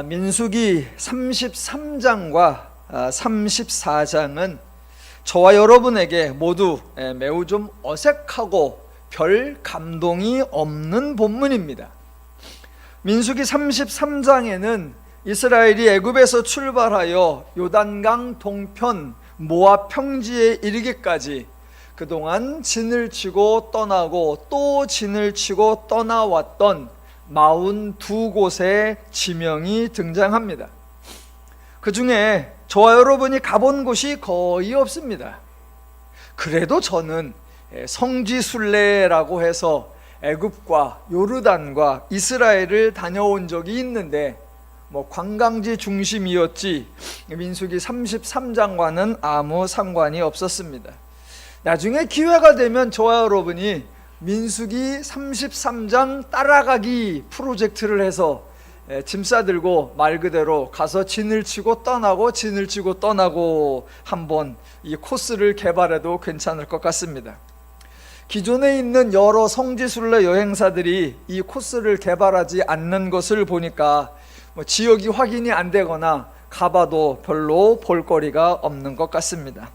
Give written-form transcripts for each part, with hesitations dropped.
민수기 33장과 34장은 저와 여러분에게 모두 매우 좀 어색하고 별 감동이 없는 본문입니다. 민수기 33장에는 이스라엘이 애굽에서 출발하여 요단강 동편 모압 평지에 이르기까지 그동안 진을 치고 떠나고 또 진을 치고 떠나왔던 42곳의 지명이 등장합니다. 그 중에 저와 여러분이 가본 곳이 거의 없습니다. 그래도 저는 성지순례라고 해서 애굽과 요르단과 이스라엘을 다녀온 적이 있는데 관광지 중심이었지 민수기 33장과는 아무 상관이 없었습니다. 나중에 기회가 되면 저와 여러분이 민수기 33장 따라가기 프로젝트를 해서 짐 싸들고 말 그대로 가서 진을 치고 떠나고 진을 치고 떠나고 한번 이 코스를 개발해도 괜찮을 것 같습니다. 기존에 있는 여러 성지순례 여행사들이 이 코스를 개발하지 않는 것을 보니까 지역이 확인이 안 되거나 가봐도 별로 볼거리가 없는 것 같습니다.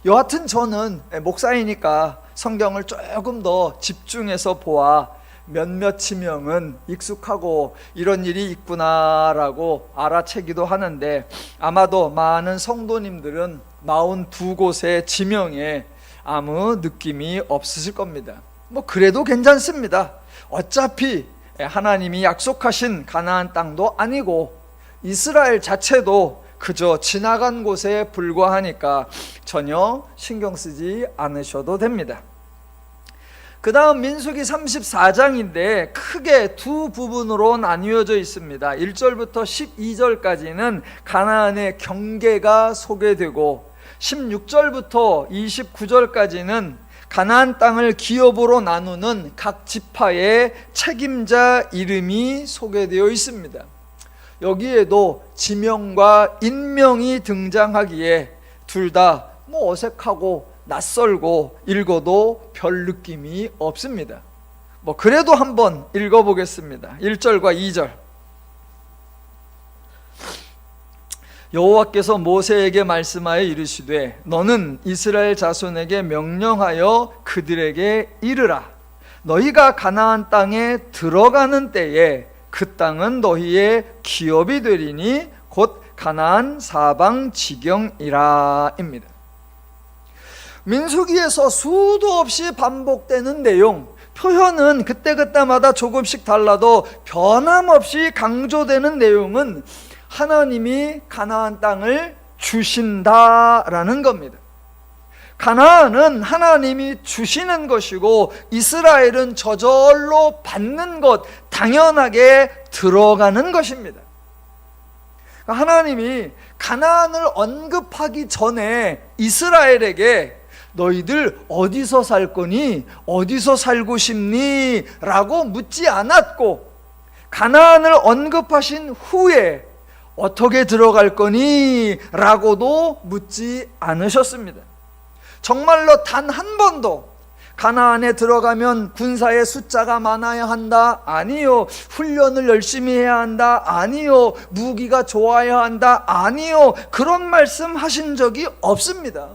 여하튼 저는 목사이니까 성경을 조금 더 집중해서 보아 몇몇 지명은 익숙하고 이런 일이 있구나라고 알아채기도 하는데 아마도 많은 성도님들은 42곳의 지명에 아무 느낌이 없으실 겁니다. 그래도 괜찮습니다. 어차피 하나님이 약속하신 가나안 땅도 아니고 이스라엘 자체도 그저 지나간 곳에 불과하니까 전혀 신경 쓰지 않으셔도 됩니다. 그 다음 민수기 34장인데 크게 두 부분으로 나뉘어져 있습니다. 1절부터 12절까지는 가나안의 경계가 소개되고 16절부터 29절까지는 가나안 땅을 기업으로 나누는 각 지파의 책임자 이름이 소개되어 있습니다. 여기에도 지명과 인명이 등장하기에 둘 다 어색하고 낯설고 읽어도 별 느낌이 없습니다. 그래도 한번 읽어보겠습니다. 1절과 2절. 여호와께서 모세에게 말씀하여 이르시되 너는 이스라엘 자손에게 명령하여 그들에게 이르라. 너희가 가나안 땅에 들어가는 때에 그 땅은 너희의 기업이 되리니 곧 가나안 사방 지경이라 입니다. 민수기에서 수도 없이 반복되는 내용, 표현은 그때그때마다 조금씩 달라도 변함없이 강조되는 내용은 하나님이 가나안 땅을 주신다라는 겁니다. 가나안은 하나님이 주시는 것이고 이스라엘은 저절로 받는 것, 당연하게 들어가는 것입니다. 하나님이 가나안을 언급하기 전에 이스라엘에게 너희들 어디서 살 거니? 어디서 살고 싶니? 라고 묻지 않았고 가나안을 언급하신 후에 어떻게 들어갈 거니? 라고도 묻지 않으셨습니다. 정말로 단 한 번도 가나안에 들어가면 군사의 숫자가 많아야 한다? 아니요. 훈련을 열심히 해야 한다? 아니요. 무기가 좋아야 한다? 아니요. 그런 말씀 하신 적이 없습니다.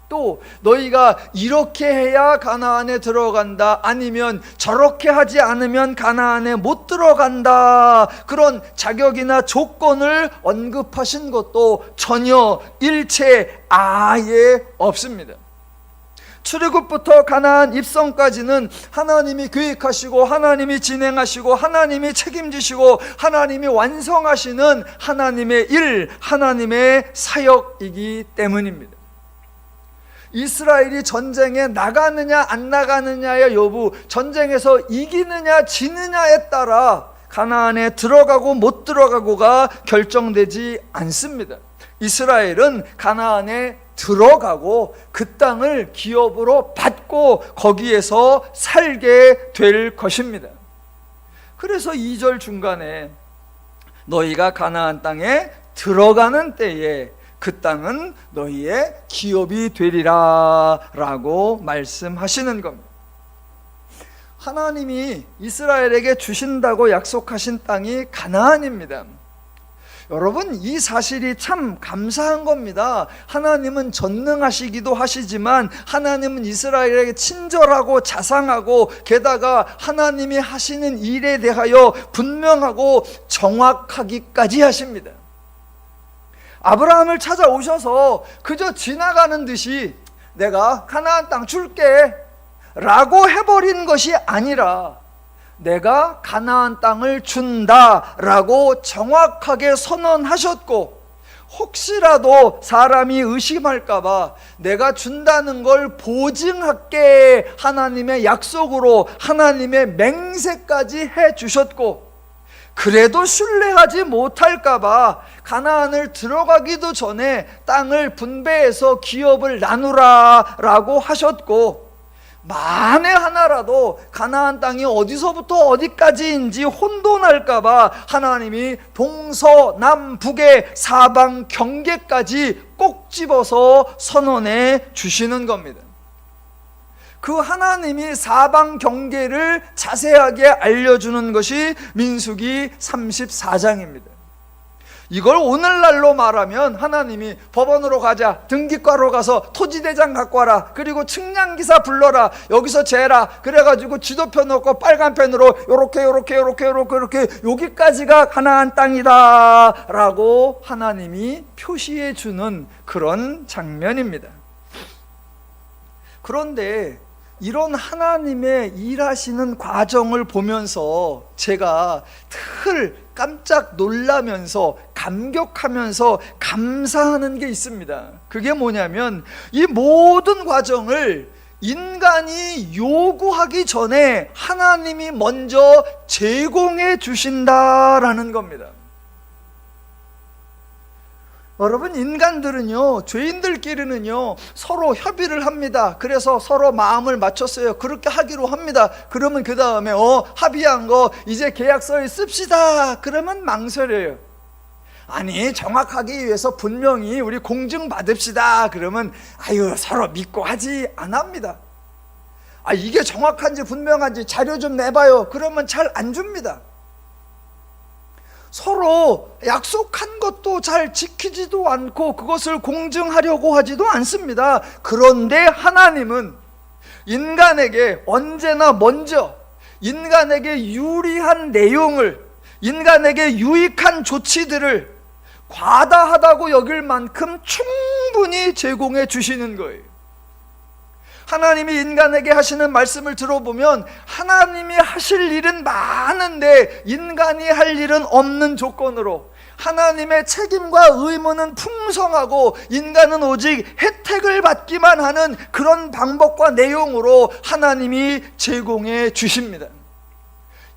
또 너희가 이렇게 해야 가나안에 들어간다, 아니면 저렇게 하지 않으면 가나안에 못 들어간다, 그런 자격이나 조건을 언급하신 것도 전혀 일체 아예 없습니다. 출애굽부터 가나안 입성까지는 하나님이 계획하시고 하나님이 진행하시고 하나님이 책임지시고 하나님이 완성하시는 하나님의 일, 하나님의 사역이기 때문입니다. 이스라엘이 전쟁에 나가느냐 안 나가느냐의 여부, 전쟁에서 이기느냐 지느냐에 따라 가나안에 들어가고 못 들어가고가 결정되지 않습니다. 이스라엘은 가나안에 들어가고 그 땅을 기업으로 받고 거기에서 살게 될 것입니다. 그래서 2절 중간에 너희가 가나안 땅에 들어가는 때에 그 땅은 너희의 기업이 되리라 라고 말씀하시는 겁니다. 하나님이 이스라엘에게 주신다고 약속하신 땅이 가나안입니다. 여러분, 이 사실이 참 감사한 겁니다. 하나님은 전능하시기도 하시지만 하나님은 이스라엘에게 친절하고 자상하고 게다가 하나님이 하시는 일에 대하여 분명하고 정확하기까지 하십니다. 아브라함을 찾아오셔서 그저 지나가는 듯이 내가 가나안 땅 줄게 라고 해버린 것이 아니라 내가 가나안 땅을 준다라고 정확하게 선언하셨고, 혹시라도 사람이 의심할까봐 내가 준다는 걸 보증할게 하나님의 약속으로 하나님의 맹세까지 해주셨고, 그래도 신뢰하지 못할까봐 가나안을 들어가기도 전에 땅을 분배해서 기업을 나누라 라고 하셨고, 만에 하나라도 가나안 땅이 어디서부터 어디까지인지 혼돈할까봐 하나님이 동서남북의 사방 경계까지 꼭 집어서 선언해 주시는 겁니다. 그 하나님이 사방 경계를 자세하게 알려주는 것이 민수기 34장입니다. 이걸 오늘날로 말하면 하나님이 법원으로 가자, 등기과로 가서 토지대장 갖고 와라, 그리고 측량기사 불러라, 여기서 재라, 그래가지고 지도표 넣고 빨간 펜으로 요렇게 여기까지가 가나안 땅이다 라고 하나님이 표시해 주는 그런 장면입니다. 그런데 이런 하나님의 일하시는 과정을 보면서 제가 늘 깜짝 놀라면서 감격하면서 감사하는 게 있습니다. 그게 뭐냐면 이 모든 과정을 인간이 요구하기 전에 하나님이 먼저 제공해 주신다라는 겁니다. 여러분, 인간들은요, 죄인들끼리는요 서로 협의를 합니다. 그래서 서로 마음을 맞췄어요. 그렇게 하기로 합니다. 그러면 그 다음에 합의한 거 이제 계약서에 씁시다. 그러면 망설여요. 아니, 정확하기 위해서 분명히 우리 공증 받읍시다. 그러면 서로 믿고 하지 안 합니다. 이게 정확한지 분명한지 자료 좀 내봐요. 그러면 잘 안 줍니다. 서로 약속한 것도 잘 지키지도 않고 그것을 공증하려고 하지도 않습니다. 그런데 하나님은 인간에게 언제나 먼저 인간에게 유리한 내용을, 인간에게 유익한 조치들을 과다하다고 여길 만큼 충분히 제공해 주시는 거예요. 하나님이 인간에게 하시는 말씀을 들어보면 하나님이 하실 일은 많은데 인간이 할 일은 없는 조건으로, 하나님의 책임과 의무는 풍성하고 인간은 오직 혜택을 받기만 하는 그런 방법과 내용으로 하나님이 제공해 주십니다.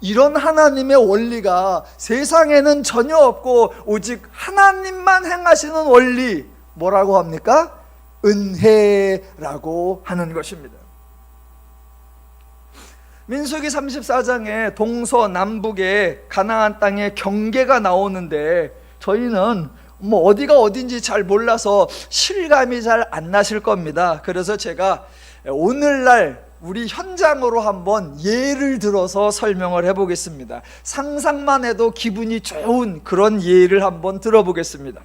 이런 하나님의 원리가 세상에는 전혀 없고 오직 하나님만 행하시는 원리, 뭐라고 합니까? 은혜라고 하는 것입니다. 민수기 34장에 동서남북의 가나안 땅의 경계가 나오는데 저희는 어디가 어딘지 잘 몰라서 실감이 잘 안 나실 겁니다. 그래서 제가 오늘날 우리 현장으로 한번 예를 들어서 설명을 해보겠습니다. 상상만 해도 기분이 좋은 그런 예를 한번 들어보겠습니다.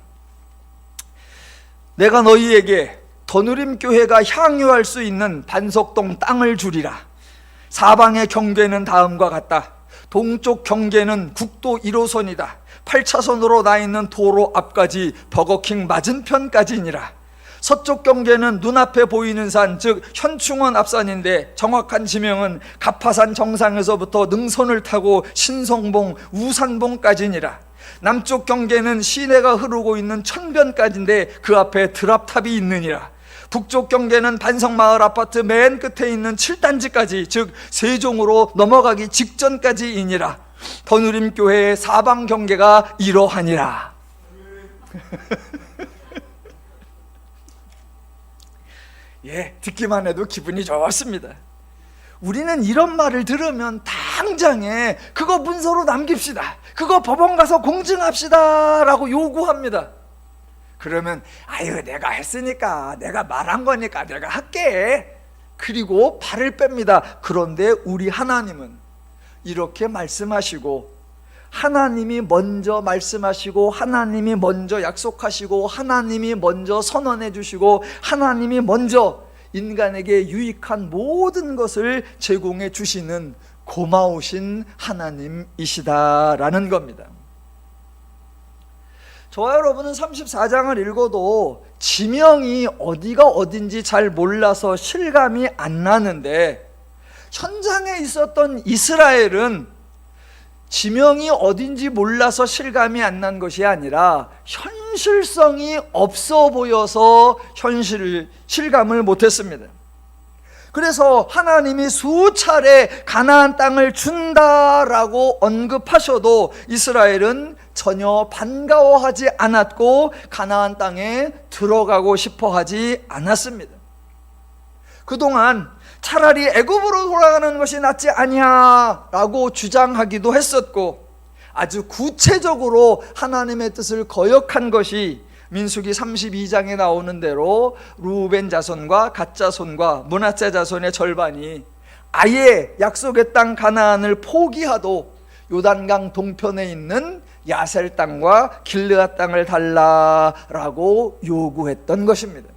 내가 너희에게 더누림교회가 향유할 수 있는 반석동 땅을 주리라. 사방의 경계는 다음과 같다. 동쪽 경계는 국도 1호선이다. 8차선으로 나 있는 도로 앞까지 버거킹 맞은편까지니라. 서쪽 경계는 눈앞에 보이는 산, 즉 현충원 앞산인데 정확한 지명은 가파산 정상에서부터 능선을 타고 신성봉, 우산봉까지니라. 남쪽 경계는 시내가 흐르고 있는 천변까지인데 그 앞에 드랍탑이 있느니라. 북쪽 경계는 반석마을 아파트 맨 끝에 있는 7단지까지, 즉 세종으로 넘어가기 직전까지이니라. 더누림교회의 사방 경계가 이러하니라. 듣기만 해도 기분이 좋습니다. 우리는 이런 말을 들으면 당장에 그거 문서로 남깁시다, 그거 법원 가서 공증합시다 라고 요구합니다. 그러면 내가 했으니까, 내가 말한 거니까 내가 할게, 그리고 발을 뺍니다. 그런데 우리 하나님은 이렇게 말씀하시고 하나님이 먼저 말씀하시고 하나님이 먼저 약속하시고 하나님이 먼저 선언해 주시고 하나님이 먼저 인간에게 유익한 모든 것을 제공해 주시는 고마우신 하나님이시다라는 겁니다. 저와 여러분은 34장을 읽어도 지명이 어디가 어딘지 잘 몰라서 실감이 안 나는데, 현장에 있었던 이스라엘은 지명이 어딘지 몰라서 실감이 안 난 것이 아니라 현실성이 없어 보여서 실감을 못했습니다. 그래서 하나님이 수차례 가나안 땅을 준다라고 언급하셔도 이스라엘은 전혀 반가워하지 않았고 가나안 땅에 들어가고 싶어 하지 않았습니다. 그동안 차라리 애굽으로 돌아가는 것이 낫지 아니냐라고 주장하기도 했었고, 아주 구체적으로 하나님의 뜻을 거역한 것이 민수기 32장에 나오는 대로 루벤 자손과 갓 자손과 므낫세 자손의 절반이 아예 약속의 땅 가나안을 포기하도 요단강 동편에 있는 야셀 땅과 길르앗 땅을 달라라고 요구했던 것입니다.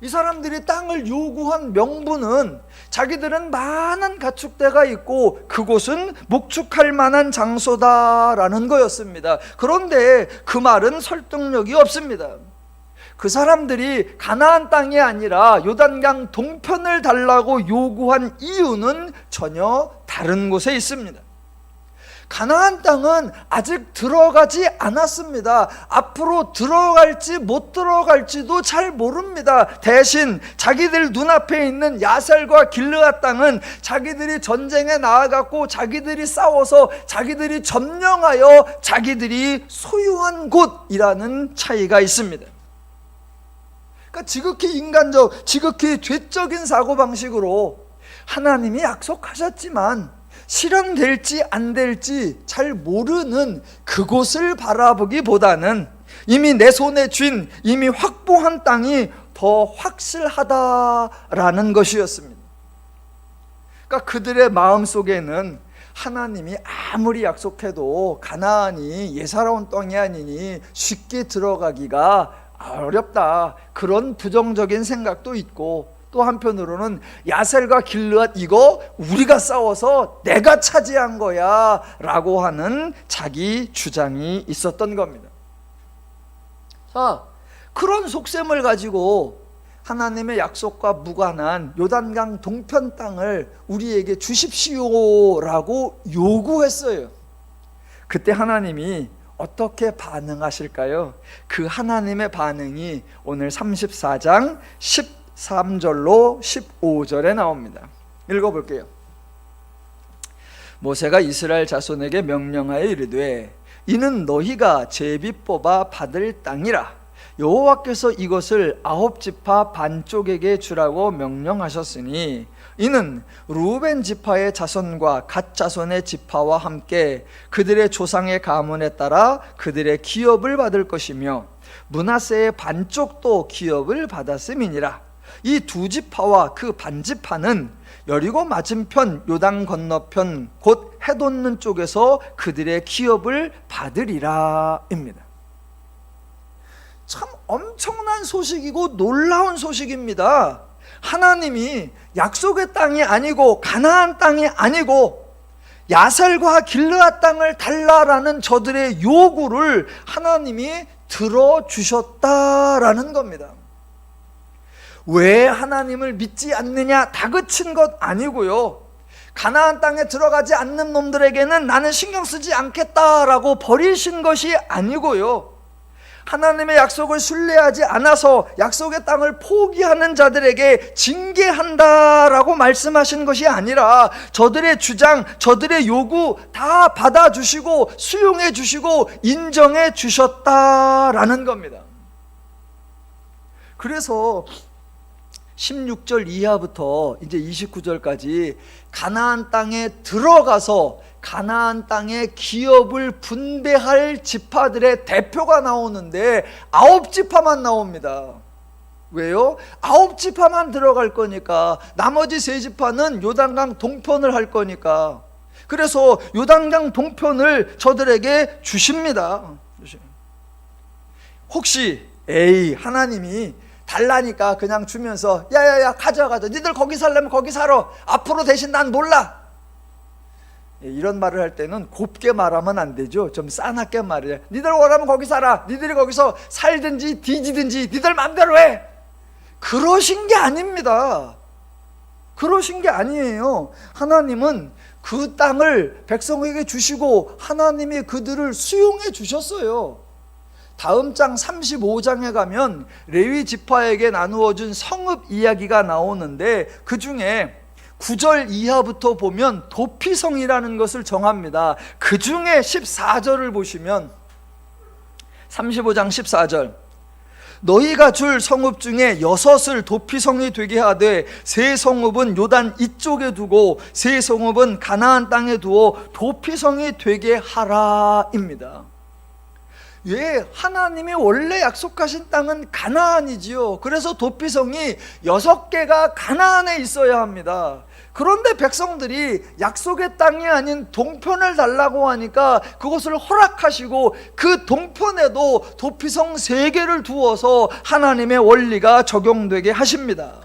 이 사람들이 땅을 요구한 명분은 자기들은 많은 가축대가 있고 그곳은 목축할 만한 장소다라는 거였습니다. 그런데 그 말은 설득력이 없습니다. 그 사람들이 가나안 땅이 아니라 요단강 동편을 달라고 요구한 이유는 전혀 다른 곳에 있습니다. 가나안 땅은 아직 들어가지 않았습니다. 앞으로 들어갈지 못 들어갈지도 잘 모릅니다. 대신 자기들 눈앞에 있는 야셀과 길르앗 땅은 자기들이 전쟁에 나아갔고 자기들이 싸워서 자기들이 점령하여 자기들이 소유한 곳이라는 차이가 있습니다. 그러니까 지극히 인간적, 지극히 죄적인 사고방식으로 하나님이 약속하셨지만 실현될지 안 될지 잘 모르는 그곳을 바라보기보다는 이미 내 손에 쥔 이미 확보한 땅이 더 확실하다라는 것이었습니다. 그러니까 그들의 마음속에는 하나님이 아무리 약속해도 가나안이 예사로운 땅이 아니니 쉽게 들어가기가 어렵다, 그런 부정적인 생각도 있고, 또 한편으로는 야셀과 길르앗 이거 우리가 싸워서 내가 차지한 거야 라고 하는 자기 주장이 있었던 겁니다. 자, 그런 속셈을 가지고 하나님의 약속과 무관한 요단강 동편 땅을 우리에게 주십시오라고 요구했어요. 그때 하나님이 어떻게 반응하실까요? 그 하나님의 반응이 오늘 34장 13절로 15절에 나옵니다. 읽어볼게요. 모세가 이스라엘 자손에게 명령하여 이르되 이는 너희가 제비 뽑아 받을 땅이라 여호와께서 이것을 9지파 반쪽에게 주라고 명령하셨으니 이는 루벤 지파의 자손과 갓 자손의 지파와 함께 그들의 조상의 가문에 따라 그들의 기업을 받을 것이며 므낫세의 반쪽도 기업을 받았음이니라. 이 두 지파와 그 반지파는 여리고 맞은편 요단 건너편 곧 해돋는 쪽에서 그들의 기업을 받으리라입니다. 참 엄청난 소식이고 놀라운 소식입니다. 하나님이 약속의 땅이 아니고 가나안 땅이 아니고 야셀과 길르앗 땅을 달라라는 저들의 요구를 하나님이 들어주셨다라는 겁니다. 왜 하나님을 믿지 않느냐 다그친 것 아니고요, 가나안 땅에 들어가지 않는 놈들에게는 나는 신경 쓰지 않겠다라고 버리신 것이 아니고요, 하나님의 약속을 신뢰하지 않아서 약속의 땅을 포기하는 자들에게 징계한다라고 말씀하신 것이 아니라 저들의 주장, 저들의 요구 다 받아주시고 수용해 주시고 인정해 주셨다라는 겁니다. 그래서 16절 이하부터 이제 29절까지 가나안 땅에 들어가서 가나안 땅의 기업을 분배할 지파들의 대표가 나오는데 9지파만 나옵니다. 왜요? 9지파만 들어갈 거니까. 나머지 3지파는 요단강 동편을 할 거니까. 그래서 요단강 동편을 저들에게 주십니다. 혹시 하나님이 달라니까 그냥 주면서 야야야 가져가자, 니들 거기 살려면 거기 살아, 앞으로 대신 난 몰라, 이런 말을 할 때는 곱게 말하면 안 되죠. 좀 싸납게 말해요. 니들 원하면 거기 살아, 니들이 거기서 살든지 뒤지든지 니들 마음대로 해, 그러신 게 아닙니다. 그러신 게 아니에요. 하나님은 그 땅을 백성에게 주시고 하나님이 그들을 수용해 주셨어요. 다음 장 35장에 가면 레위 지파에게 나누어준 성읍 이야기가 나오는데, 그 중에 9절 이하부터 보면 도피성이라는 것을 정합니다. 그 중에 14절을 보시면 35장 14절, 너희가 줄 성읍 중에 6을 도피성이 되게 하되 세 성읍은 요단 이쪽에 두고 세 성읍은 가나안 땅에 두어 도피성이 되게 하라입니다. 왜? 하나님이 원래 약속하신 땅은 가나안이지요. 그래서 도피성이 6개가 가나안에 있어야 합니다. 그런데 백성들이 약속의 땅이 아닌 동편을 달라고 하니까 그것을 허락하시고 그 동편에도 도피성 3개를 두어서 하나님의 원리가 적용되게 하십니다.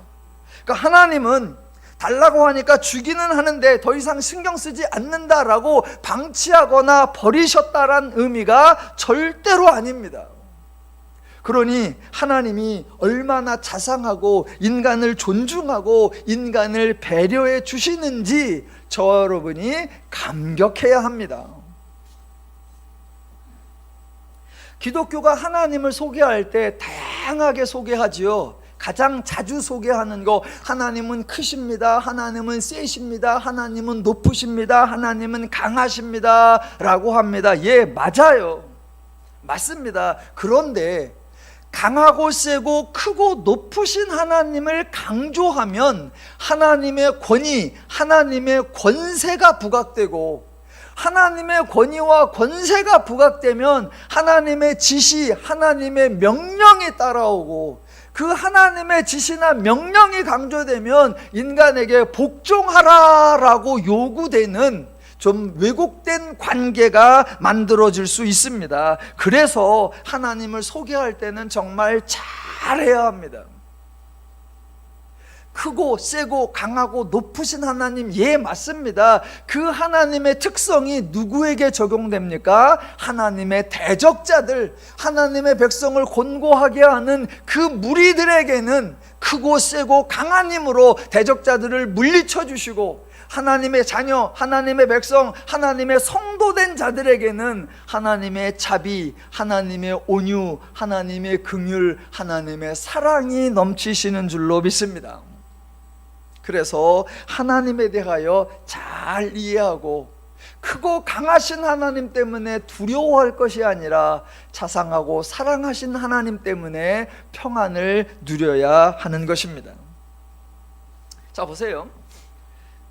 그러니까 하나님은 달라고 하니까 주기는 하는데 더 이상 신경 쓰지 않는다라고 방치하거나 버리셨다란 의미가 절대로 아닙니다. 그러니 하나님이 얼마나 자상하고 인간을 존중하고 인간을 배려해 주시는지 저와 여러분이 감격해야 합니다. 기독교가 하나님을 소개할 때 다양하게 소개하지요. 가장 자주 소개하는 거, 하나님은 크십니다, 하나님은 세십니다, 하나님은 높으십니다, 하나님은 강하십니다 라고 합니다. 예, 맞아요. 맞습니다. 그런데 강하고 세고 크고 높으신 하나님을 강조하면 하나님의 권위, 하나님의 권세가 부각되고, 하나님의 권위와 권세가 부각되면 하나님의 지시, 하나님의 명령이 따라오고, 그 하나님의 지시나 명령이 강조되면 인간에게 복종하라라고 요구되는 좀 왜곡된 관계가 만들어질 수 있습니다. 그래서 하나님을 소개할 때는 정말 잘해야 합니다. 크고 세고 강하고 높으신 하나님, 예, 맞습니다. 그 하나님의 특성이 누구에게 적용됩니까? 하나님의 대적자들, 하나님의 백성을 곤고하게 하는 그 무리들에게는 크고 세고 강한 힘으로 대적자들을 물리쳐 주시고, 하나님의 자녀, 하나님의 백성, 하나님의 성도된 자들에게는 하나님의 자비, 하나님의 온유, 하나님의 긍휼, 하나님의 사랑이 넘치시는 줄로 믿습니다. 그래서 하나님에 대하여 잘 이해하고 크고 강하신 하나님 때문에 두려워할 것이 아니라 자상하고 사랑하신 하나님 때문에 평안을 누려야 하는 것입니다. 자, 보세요.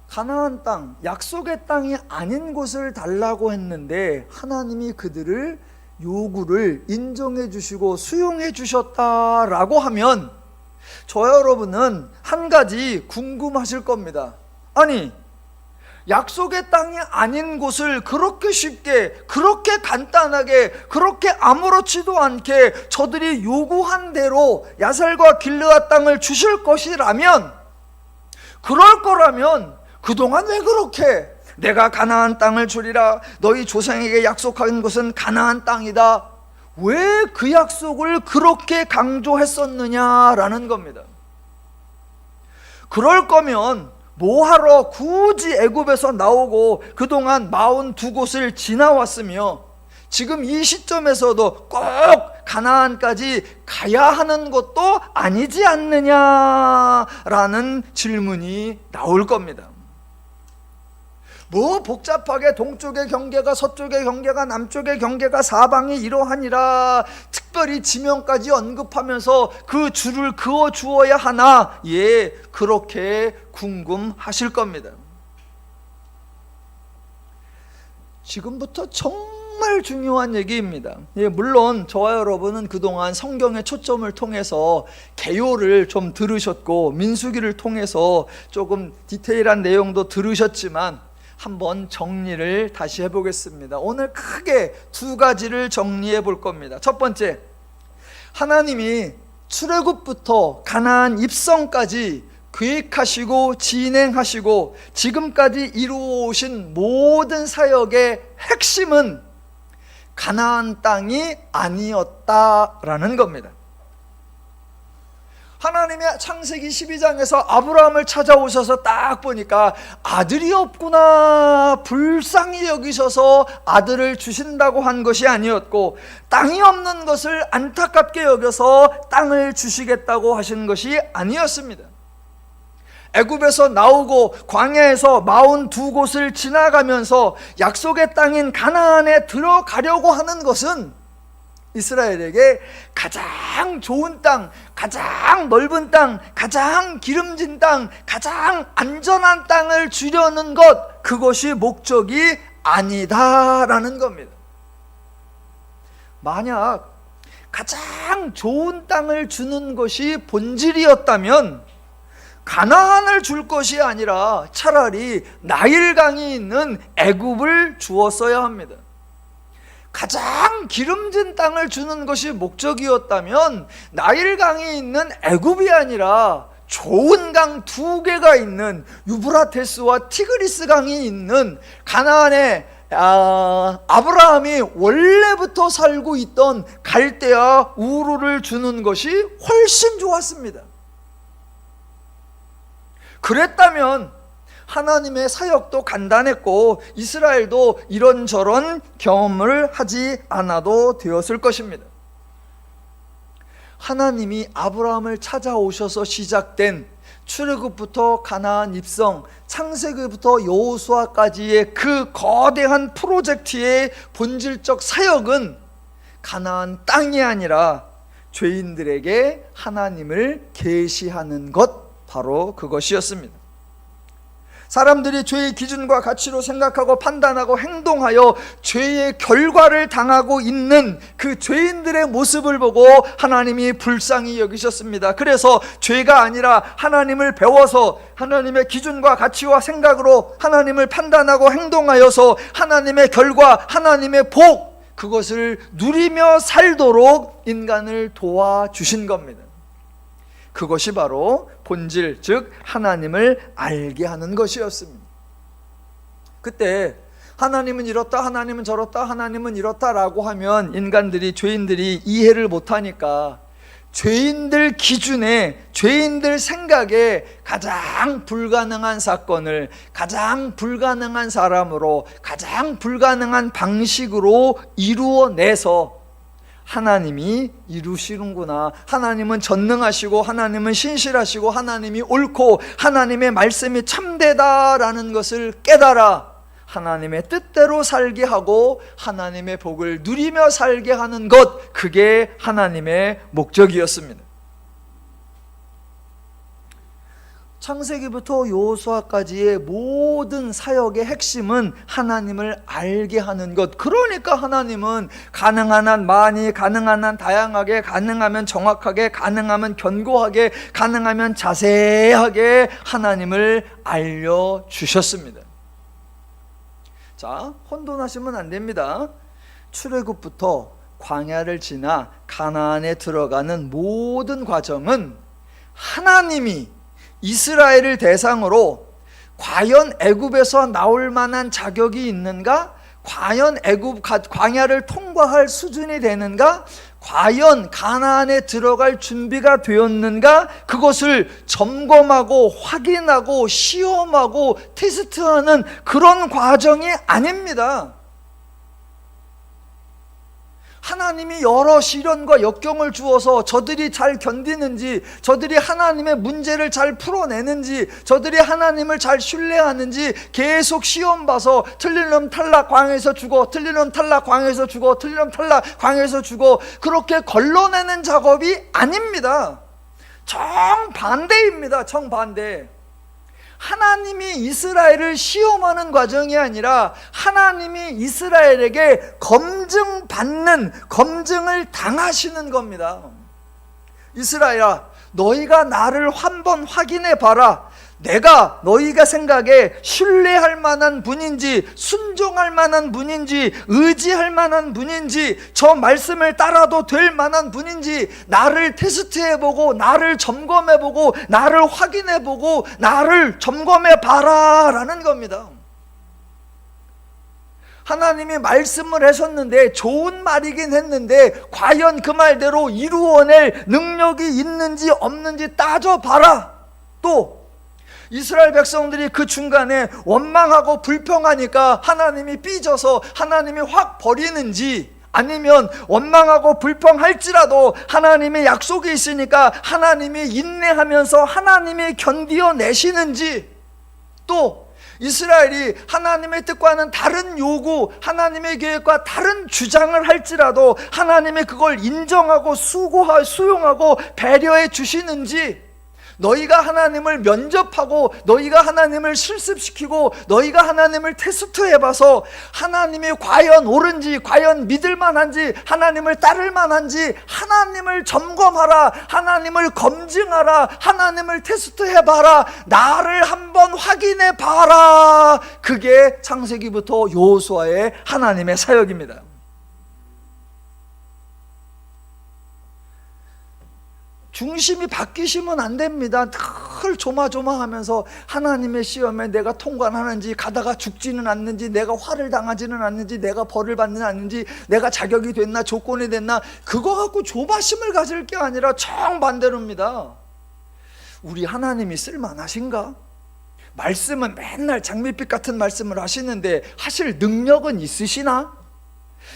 가나안 땅, 약속의 땅이 아닌 곳을 달라고 했는데 하나님이 그들을 요구를 인정해 주시고 수용해 주셨다라고 하면 저와 여러분은 한 가지 궁금하실 겁니다. 아니, 약속의 땅이 아닌 곳을 그렇게 쉽게, 그렇게 간단하게, 그렇게 아무렇지도 않게 저들이 요구한 대로 야살과 길르앗 땅을 주실 것이라면, 그럴 거라면 그동안 왜 그렇게 내가 가나안 땅을 주리라, 너희 조상에게 약속한 것은 가나안 땅이다, 왜 그 약속을 그렇게 강조했었느냐라는 겁니다. 그럴 거면 뭐하러 굳이 애굽에서 나오고 그동안 42곳을 지나왔으며 지금 이 시점에서도 꼭 가나안까지 가야 하는 것도 아니지 않느냐라는 질문이 나올 겁니다. 뭐 복잡하게 동쪽의 경계가 서쪽의 경계가 남쪽의 경계가 사방이 이러하니라 특별히 지명까지 언급하면서 그 줄을 그어 주어야 하나, 예, 그렇게 궁금하실 겁니다. 지금부터 정말 중요한 얘기입니다. 예, 물론 저와 여러분은 그동안 성경의 초점을 통해서 개요를 좀 들으셨고 민수기를 통해서 조금 디테일한 내용도 들으셨지만 한번 정리를 다시 해보겠습니다. 오늘 크게 두 가지를 정리해 볼 겁니다. 첫 번째, 하나님이 출애굽부터 가나안 입성까지 계획하시고 진행하시고 지금까지 이루어오신 모든 사역의 핵심은 가나안 땅이 아니었다라는 겁니다. 하나님이 창세기 12장에서 아브라함을 찾아오셔서 딱 보니까 아들이 없구나, 불쌍히 여기셔서 아들을 주신다고 한 것이 아니었고, 땅이 없는 것을 안타깝게 여겨서 땅을 주시겠다고 하신 것이 아니었습니다. 애굽에서 나오고 광야에서 42곳을 지나가면서 약속의 땅인 가나안에 들어가려고 하는 것은 이스라엘에게 가장 좋은 땅, 가장 넓은 땅, 가장 기름진 땅, 가장 안전한 땅을 주려는 것, 그것이 목적이 아니다라는 겁니다. 만약 가장 좋은 땅을 주는 것이 본질이었다면 가나안을 줄 것이 아니라 차라리 나일강이 있는 애굽을 주었어야 합니다. 가장 기름진 땅을 주는 것이 목적이었다면 나일강이 있는 애굽이 아니라 좋은 강 두 개가 있는 유브라테스와 티그리스 강이 있는 가나안에 아브라함이 원래부터 살고 있던 갈대아 우르를 주는 것이 훨씬 좋았습니다. 그랬다면 하나님의 사역도 간단했고 이스라엘도 이런저런 경험을 하지 않아도 되었을 것입니다. 하나님이 아브라함을 찾아오셔서 시작된 출애굽부터 가나안 입성, 창세기부터 여호수아까지의 그 거대한 프로젝트의 본질적 사역은 가나안 땅이 아니라 죄인들에게 하나님을 계시하는 것, 바로 그것이었습니다. 사람들이 죄의 기준과 가치로 생각하고 판단하고 행동하여 죄의 결과를 당하고 있는 그 죄인들의 모습을 보고 하나님이 불쌍히 여기셨습니다. 그래서 죄가 아니라 하나님을 배워서 하나님의 기준과 가치와 생각으로 하나님을 판단하고 행동하여서 하나님의 결과, 하나님의 복, 그것을 누리며 살도록 인간을 도와주신 겁니다. 그것이 바로 본질, 즉 하나님을 알게 하는 것이었습니다. 그때 하나님은 이렇다, 하나님은 저렇다, 하나님은 이렇다라고 하면 인간들이, 죄인들이 이해를 못하니까 죄인들 기준에, 죄인들 생각에 가장 불가능한 사건을 가장 불가능한 사람으로, 가장 불가능한 방식으로 이루어내서 하나님이 이루시는구나, 하나님은 전능하시고 하나님은 신실하시고 하나님이 옳고 하나님의 말씀이 참되다라는 것을 깨달아 하나님의 뜻대로 살게 하고 하나님의 복을 누리며 살게 하는 것, 그게 하나님의 목적이었습니다. 창세기부터 여호수아까지의 모든 사역의 핵심은 하나님을 알게 하는 것. 그러니까 하나님은 가능한 한 많이, 가능한 한 다양하게, 가능하면 정확하게, 가능하면 견고하게, 가능하면 자세하게 하나님을 알려주셨습니다. 자, 혼돈하시면 안 됩니다. 출애굽부터 광야를 지나 가나안에 들어가는 모든 과정은 하나님이 이스라엘을 대상으로 과연 애굽에서 나올 만한 자격이 있는가? 과연 애굽 광야를 통과할 수준이 되는가? 과연 가나안에 들어갈 준비가 되었는가? 그것을 점검하고 확인하고 시험하고 테스트하는 그런 과정이 아닙니다. 하나님이 여러 시련과 역경을 주어서 저들이 잘 견디는지, 저들이 하나님의 문제를 잘 풀어내는지, 저들이 하나님을 잘 신뢰하는지 계속 시험 봐서 틀린 놈 탈락, 광야에서 죽어, 틀린 놈 탈락, 광야에서 죽어, 틀린 놈 탈락, 광야에서 죽어, 그렇게 걸러내는 작업이 아닙니다. 정반대입니다. 정반대. 하나님이 이스라엘을 시험하는 과정이 아니라 하나님이 이스라엘에게 검증받는, 검증을 당하시는 겁니다. 이스라엘아, 너희가 나를 한번 확인해 봐라. 너희가 생각에 신뢰할 만한 분인지, 순종할 만한 분인지, 의지할 만한 분인지, 저 말씀을 따라도 될 만한 분인지 나를 테스트해보고, 나를 점검해보고, 나를 확인해보고, 나를 점검해봐라 라는 겁니다. 하나님이 말씀을 하셨는데, 좋은 말이긴 했는데 과연 그 말대로 이루어낼 능력이 있는지 없는지 따져봐라. 또 이스라엘 백성들이 그 중간에 원망하고 불평하니까 하나님이 삐져서 하나님이 확 버리는지, 아니면 원망하고 불평할지라도 하나님의 약속이 있으니까 하나님이 인내하면서 하나님이 견디어내시는지, 또 이스라엘이 하나님의 뜻과는 다른 요구, 하나님의 계획과 다른 주장을 할지라도 하나님이 그걸 인정하고 수용하고 배려해 주시는지, 너희가 하나님을 면접하고 너희가 하나님을 실습시키고 너희가 하나님을 테스트해봐서 하나님이 과연 옳은지, 과연 믿을만한지, 하나님을 따를만한지 하나님을 점검하라, 하나님을 검증하라, 하나님을 테스트해봐라, 나를 한번 확인해봐라. 그게 창세기부터 여호수아의 하나님의 사역입니다. 중심이 바뀌시면 안 됩니다. 늘 조마조마하면서 하나님의 시험에 내가 통과하는지, 가다가 죽지는 않는지, 내가 화를 당하지는 않는지, 내가 벌을 받는 않는지, 내가 자격이 됐나, 조건이 됐나, 그거 갖고 조바심을 가질 게 아니라 정반대로입니다. 우리 하나님이 쓸만하신가? 말씀은 맨날 장밋빛 같은 말씀을 하시는데 하실 능력은 있으시나?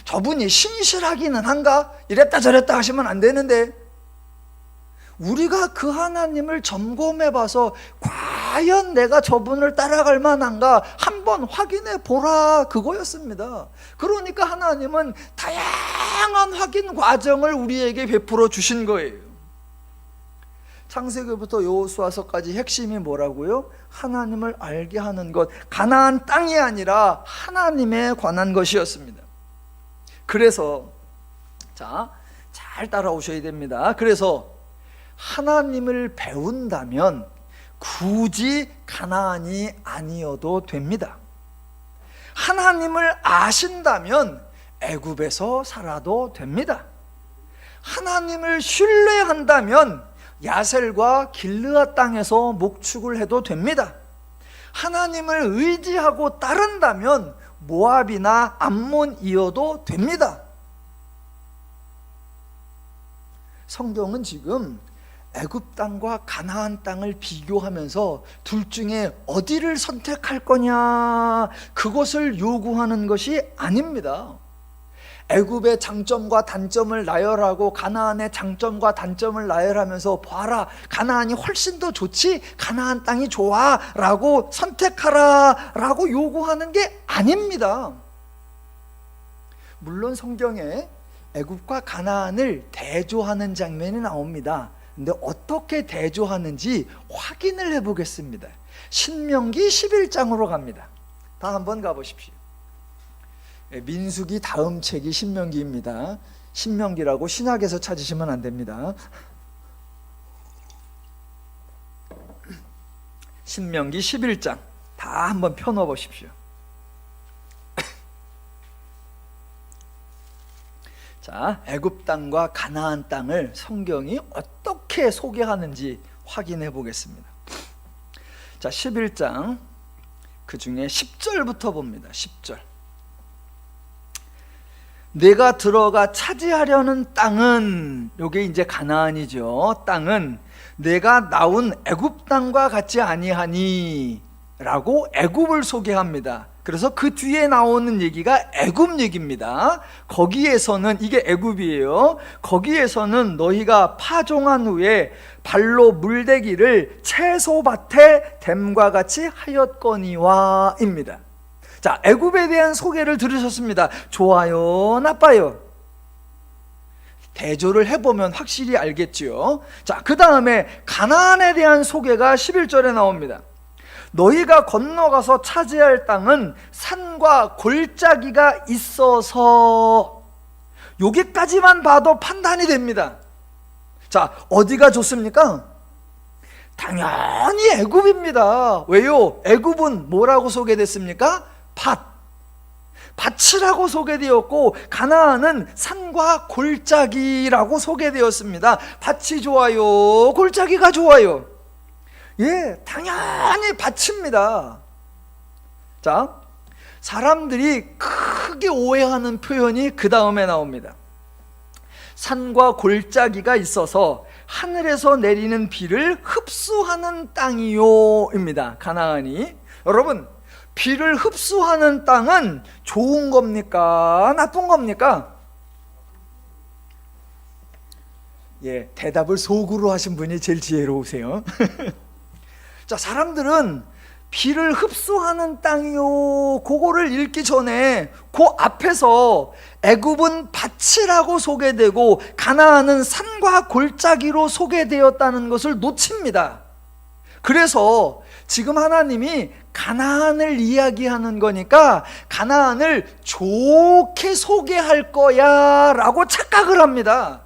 저분이 신실하기는 한가? 이랬다 저랬다 하시면 안 되는데, 우리가 그 하나님을 점검해봐서 과연 내가 저분을 따라갈 만한가 한번 확인해 보라, 그거였습니다. 그러니까 하나님은 다양한 확인 과정을 우리에게 베풀어 주신 거예요. 창세기부터 여호수아서까지 핵심이 뭐라고요? 하나님을 알게 하는 것, 가나안 땅이 아니라 하나님에 관한 것이었습니다. 그래서 잘 따라오셔야 됩니다. 그래서 하나님을 배운다면 굳이 가나안이 아니어도 됩니다. 하나님을 아신다면 애굽에서 살아도 됩니다. 하나님을 신뢰한다면 야셀과 길르앗 땅에서 목축을 해도 됩니다. 하나님을 의지하고 따른다면 모압이나 암몬이어도 됩니다. 성경은 지금 애굽 땅과 가나안 땅을 비교하면서 둘 중에 어디를 선택할 거냐, 그것을 요구하는 것이 아닙니다. 애굽의 장점과 단점을 나열하고 가나안의 장점과 단점을 나열하면서 봐라, 가나안이 훨씬 더 좋지, 가나안 땅이 좋아 라고 선택하라 라고 요구하는 게 아닙니다. 물론 성경에 애굽과 가나안을 대조하는 장면이 나옵니다. 근데 어떻게 대조하는지 확인을 해보겠습니다. 신명기 11장으로 갑니다. 다 한번 가보십시오. 민수기 다음 책이 신명기입니다. 신명기라고 신학에서 찾으시면 안 됩니다. 신명기 11장 다 한번 펴놓아 보십시오. 자, 애굽 땅과 가나안 땅을 성경이 어떻게 소개하는지 확인해 보겠습니다. 자, 11장 그 중에 10절부터 봅니다. 10절. 내가 들어가 차지하려는 땅은, 요게 이제 가나안이죠. 땅은 내가 나온 애굽 땅과 같지 아니하니 라고 애굽을 소개합니다. 그래서 그 뒤에 나오는 얘기가 애굽 얘기입니다. 거기에서는, 이게 애굽이에요. 거기에서는 너희가 파종한 후에 발로 물대기를 채소밭에 댐과 같이 하였거니와 입니다. 자, 애굽에 대한 소개를 들으셨습니다. 좋아요, 나빠요? 대조를 해보면 확실히 알겠지요. 자, 그 다음에 가나안에 대한 소개가 11절에 나옵니다. 너희가 건너가서 차지할 땅은 산과 골짜기가 있어서, 여기까지만 봐도 판단이 됩니다. 자, 어디가 좋습니까? 당연히 애굽입니다. 왜요? 애굽은 뭐라고 소개됐습니까? 밭이라고 소개되었고, 가나안은 산과 골짜기라고 소개되었습니다. 밭이 좋아요? 골짜기가 좋아요? 예, 당연히 밭입니다. 자, 사람들이 크게 오해하는 표현이 그 다음에 나옵니다. 산과 골짜기가 있어서 하늘에서 내리는 비를 흡수하는 땅이요 입니다. 가나안이. 여러분, 비를 흡수하는 땅은 좋은 겁니까? 나쁜 겁니까? 예, 대답을 속으로 하신 분이 제일 지혜로우세요. 자, 사람들은 비를 흡수하는 땅이요, 그거를 읽기 전에 그 앞에서 애굽은 밭이라고 소개되고 가나안은 산과 골짜기로 소개되었다는 것을 놓칩니다. 그래서 지금 하나님이 가나안을 이야기하는 거니까 가나안을 좋게 소개할 거야 라고 착각을 합니다.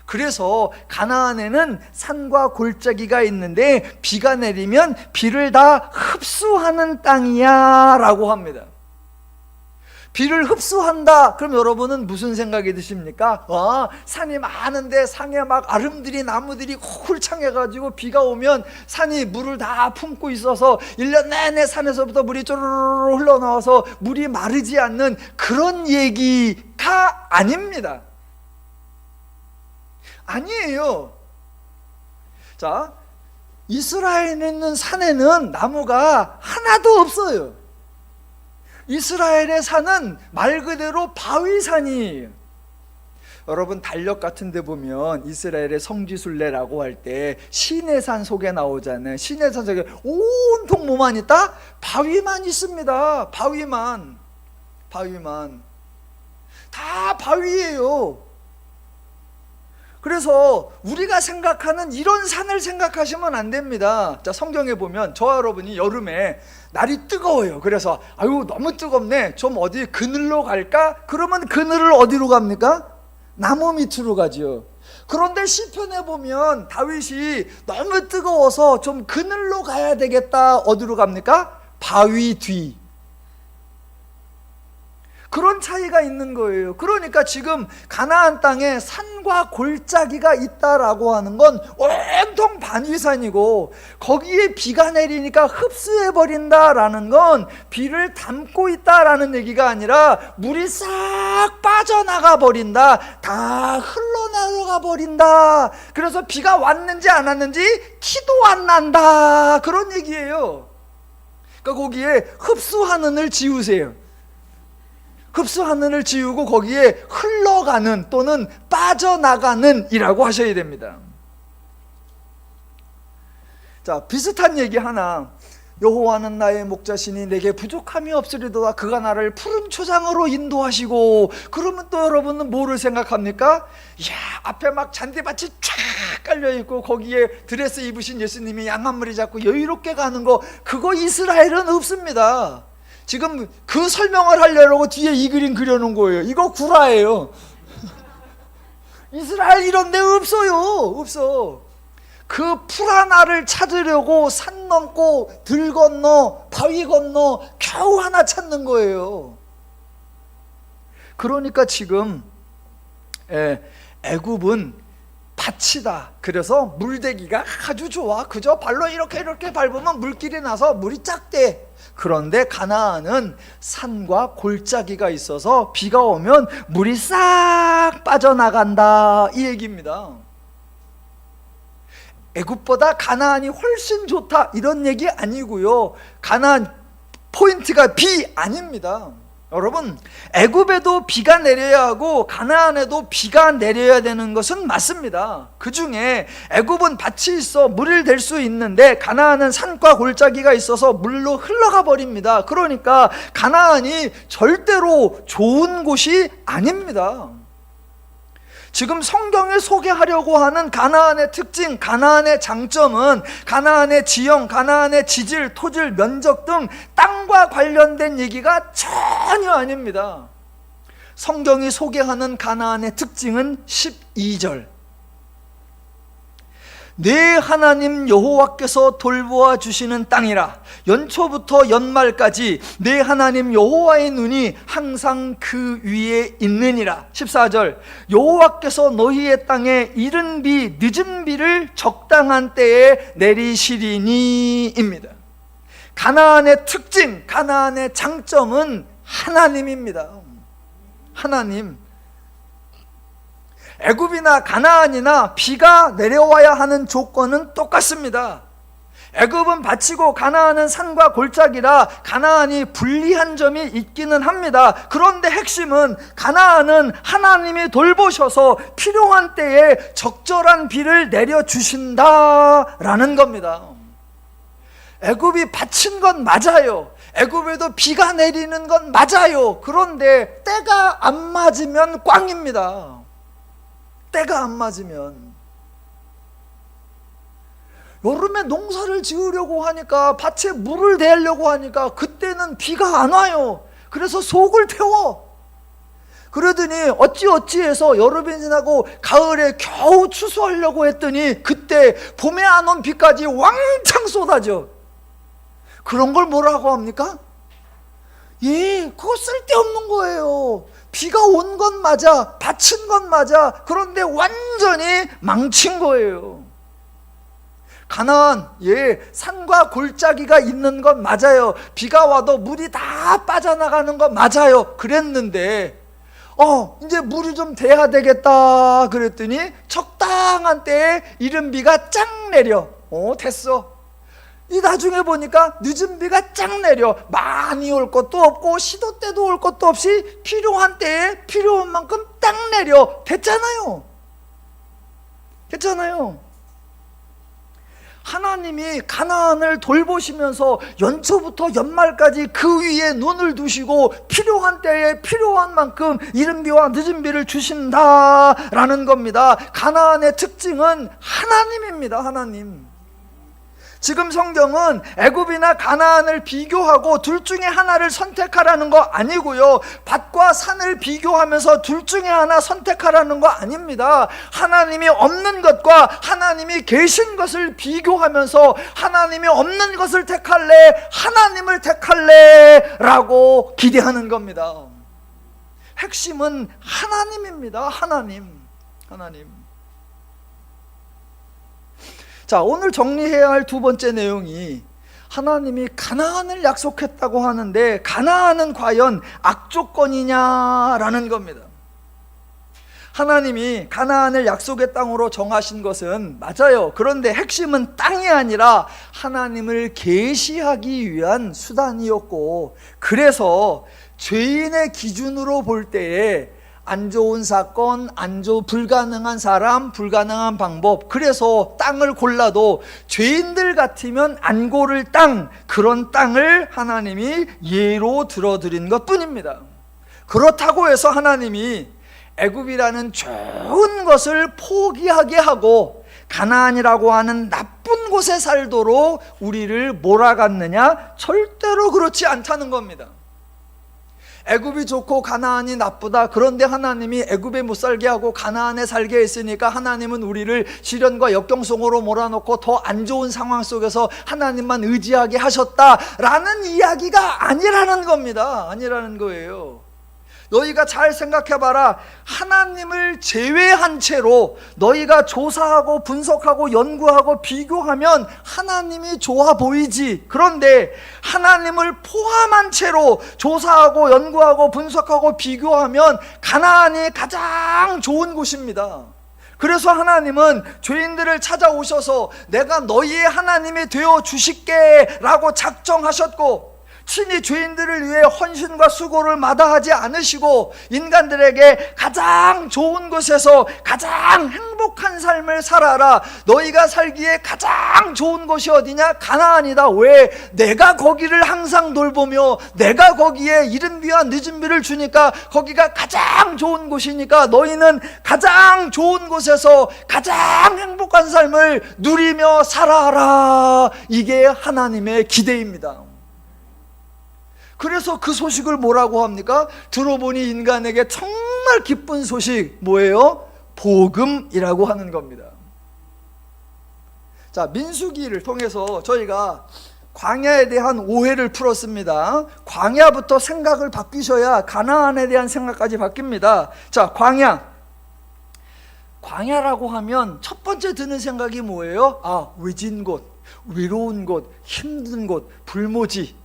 그래서 가나안에는 산과 골짜기가 있는데 비가 내리면 비를 다 흡수하는 땅이야 라고 합니다. 비를 흡수한다. 그럼 여러분은 무슨 생각이 드십니까? 산이 많은데 산에 막 아름드리 나무들이 훌창해가지고 비가 오면 산이 물을 다 품고 있어서 1년 내내 산에서부터 물이 쪼르르 흘러나와서 물이 마르지 않는 그런 얘기가 아닙니다. 아니에요. 자, 이스라엘에 있는 산에는 나무가 하나도 없어요. 이스라엘의 산은 말 그대로 바위산이에요. 여러분, 달력 같은 데 보면 이스라엘의 성지순례라고 할 때 시내산 속에 나오잖아요. 시내산 속에 온통 뭐만 있다? 바위만 있습니다. 바위만. 다 바위예요. 그래서 우리가 생각하는 이런 산을 생각하시면 안 됩니다. 자, 성경에 보면 저와 여러분이 여름에 날이 뜨거워요. 그래서 아유 너무 뜨겁네, 좀 어디 그늘로 갈까? 그러면 그늘을 어디로 갑니까? 나무 밑으로 가죠. 그런데 시편에 보면 다윗이 너무 뜨거워서 좀 그늘로 가야 되겠다. 어디로 갑니까? 바위 뒤. 그런 차이가 있는 거예요. 그러니까 지금 가나안 땅에 산과 골짜기가 있다라고 하는 건 온통 반위산이고, 거기에 비가 내리니까 흡수해버린다라는 건 비를 담고 있다라는 얘기가 아니라 물이 싹 빠져나가 버린다, 다 흘러나가 버린다. 그래서 비가 왔는지 안 왔는지 티도 안 난다, 그런 얘기예요. 그러니까 거기에 흡수하는을 지우세요. 흡수하는을 지우고 거기에 흘러가는 또는 빠져나가는 이라고 하셔야 됩니다. 자, 비슷한 얘기 하나. 여호와는 나의 목자시니 내게 부족함이 없으리로다. 그가 나를 푸른 초장으로 인도하시고. 그러면 또 여러분은 뭐를 생각합니까? 이야, 앞에 막 잔디밭이 쫙 깔려있고 거기에 드레스 입으신 예수님이 양 한 마리 잡고 여유롭게 가는 거, 그거 이스라엘은 없습니다. 지금 그 설명을 하려고 뒤에 이 그림 그려놓은 거예요. 이거 구라예요. 이스라엘 이런 데 없어요. 없어. 그 풀하나를 찾으려고 산 넘고 들 건너 바위 건너 겨우 하나 찾는 거예요. 그러니까 지금 애굽은 밭이다. 그래서 물대기가 아주 좋아. 그저 발로 이렇게 밟으면 물길이 나서 물이 쫙 돼. 그런데 가나안은 산과 골짜기가 있어서 비가 오면 물이 싹 빠져나간다, 이 얘기입니다. 애굽보다 가나안이 훨씬 좋다, 이런 얘기 아니고요. 가나안 포인트가 비 아닙니다. 여러분, 애굽에도 비가 내려야 하고 가나안에도 비가 내려야 되는 것은 맞습니다. 그 중에 애굽은 밭이 있어 물을 댈 수 있는데 가나안은 산과 골짜기가 있어서 물로 흘러가 버립니다. 그러니까 가나안이 절대로 좋은 곳이 아닙니다. 지금 성경에 소개하려고 하는 가나안의 특징, 가나안의 장점은 가나안의 지형, 가나안의 지질, 토질, 면적 등 땅과 관련된 얘기가 전혀 아닙니다. 성경이 소개하는 가나안의 특징은 12절. 내 하나님 여호와께서 돌보아 주시는 땅이라. 연초부터 연말까지 내 하나님 여호와의 눈이 항상 그 위에 있느니라. 14절, 여호와께서 너희의 땅에 이른 비 늦은 비를 적당한 때에 내리시리니입니다. 가나안의 특징, 가나안의 장점은 하나님입니다. 하나님. 애굽이나 가나안이나 비가 내려와야 하는 조건은 똑같습니다. 애굽은 밭이고 가나안은 산과 골짜기라 가나안이 불리한 점이 있기는 합니다. 그런데 핵심은 가나안은 하나님이 돌보셔서 필요한 때에 적절한 비를 내려주신다라는 겁니다. 애굽이 밭인 건 맞아요. 애굽에도 비가 내리는 건 맞아요. 그런데 때가 안 맞으면 꽝입니다. 때가 안 맞으면. 여름에 농사를 지으려고 하니까, 밭에 물을 대려고 하니까 그때는 비가 안 와요. 그래서 속을 태워. 그러더니 어찌해서 여름이 지나고 가을에 겨우 추수하려고 했더니 그때 봄에 안 온 비까지 왕창 쏟아져. 그런 걸 뭐라고 합니까? 그거 쓸데없는 거예요. 비가 온 건 맞아, 밭인 건 맞아. 그런데 완전히 망친 거예요. 가나안, 산과 골짜기가 있는 건 맞아요. 비가 와도 물이 다 빠져나가는 건 맞아요. 그랬는데 이제 물이 좀 돼야 되겠다 그랬더니 적당한 때에 이른 비가 쫙 내려. 됐어. 나중에 보니까 늦은 비가 쫙 내려. 많이 올 것도 없고 시도 때도 올 것도 없이 필요한 때에 필요한 만큼 딱 내려. 됐잖아요. 하나님이 가나안을 돌보시면서 연초부터 연말까지 그 위에 눈을 두시고 필요한 때에 필요한 만큼 이른 비와 늦은 비를 주신다라는 겁니다. 가나안의 특징은 하나님입니다. 하나님. 지금 성경은 애굽이나 가나안을 비교하고 둘 중에 하나를 선택하라는 거 아니고요, 밭과 산을 비교하면서 둘 중에 하나 선택하라는 거 아닙니다. 하나님이 없는 것과 하나님이 계신 것을 비교하면서 하나님이 없는 것을 택할래, 하나님을 택할래 라고 기대하는 겁니다. 핵심은 하나님입니다. 하나님. 자, 오늘 정리해야 할 두 번째 내용이, 하나님이 가나안을 약속했다고 하는데 가나안은 과연 악조건이냐라는 겁니다. 하나님이 가나안을 약속의 땅으로 정하신 것은 맞아요. 그런데 핵심은 땅이 아니라 하나님을 계시하기 위한 수단이었고, 그래서 죄인의 기준으로 볼 때에 안 좋은 사건, 불가능한 사람, 불가능한 방법, 그래서 땅을 골라도 죄인들 같으면 안 고를 땅, 그런 땅을 하나님이 예로 들어드린 것 뿐입니다. 그렇다고 해서 하나님이 애굽이라는 좋은 것을 포기하게 하고 가나안이라고 하는 나쁜 곳에 살도록 우리를 몰아갔느냐? 절대로 그렇지 않다는 겁니다. 애굽이 좋고 가나안이 나쁘다. 그런데 하나님이 애굽에 못 살게 하고 가나안에 살게 했으니까 하나님은 우리를 시련과 역경속으로 몰아넣고 더 안 좋은 상황 속에서 하나님만 의지하게 하셨다라는 이야기가 아니라는 겁니다. 아니라는 거예요. 너희가 잘 생각해봐라. 하나님을 제외한 채로 너희가 조사하고 분석하고 연구하고 비교하면 하나님이 좋아 보이지. 그런데 하나님을 포함한 채로 조사하고 연구하고 분석하고 비교하면 가나안이 가장 좋은 곳입니다. 그래서 하나님은 죄인들을 찾아오셔서 내가 너희의 하나님이 되어 주실게 라고 작정하셨고, 친히 죄인들을 위해 헌신과 수고를 마다하지 않으시고 인간들에게 가장 좋은 곳에서 가장 행복한 삶을 살아라. 너희가 살기에 가장 좋은 곳이 어디냐? 가나안이다. 왜? 내가 거기를 항상 돌보며 내가 거기에 이른 비와 늦은 비를 주니까 거기가 가장 좋은 곳이니까 너희는 가장 좋은 곳에서 가장 행복한 삶을 누리며 살아라. 이게 하나님의 기대입니다. 그래서 그 소식을 뭐라고 합니까? 들어보니 인간에게 정말 기쁜 소식, 뭐예요? 복음이라고 하는 겁니다. 자, 민수기를 통해서 저희가 광야에 대한 오해를 풀었습니다. 광야부터 생각을 바뀌셔야 가나안에 대한 생각까지 바뀝니다. 자, 광야라고 하면 첫 번째 드는 생각이 뭐예요? 아, 외진 곳, 외로운 곳, 힘든 곳, 불모지.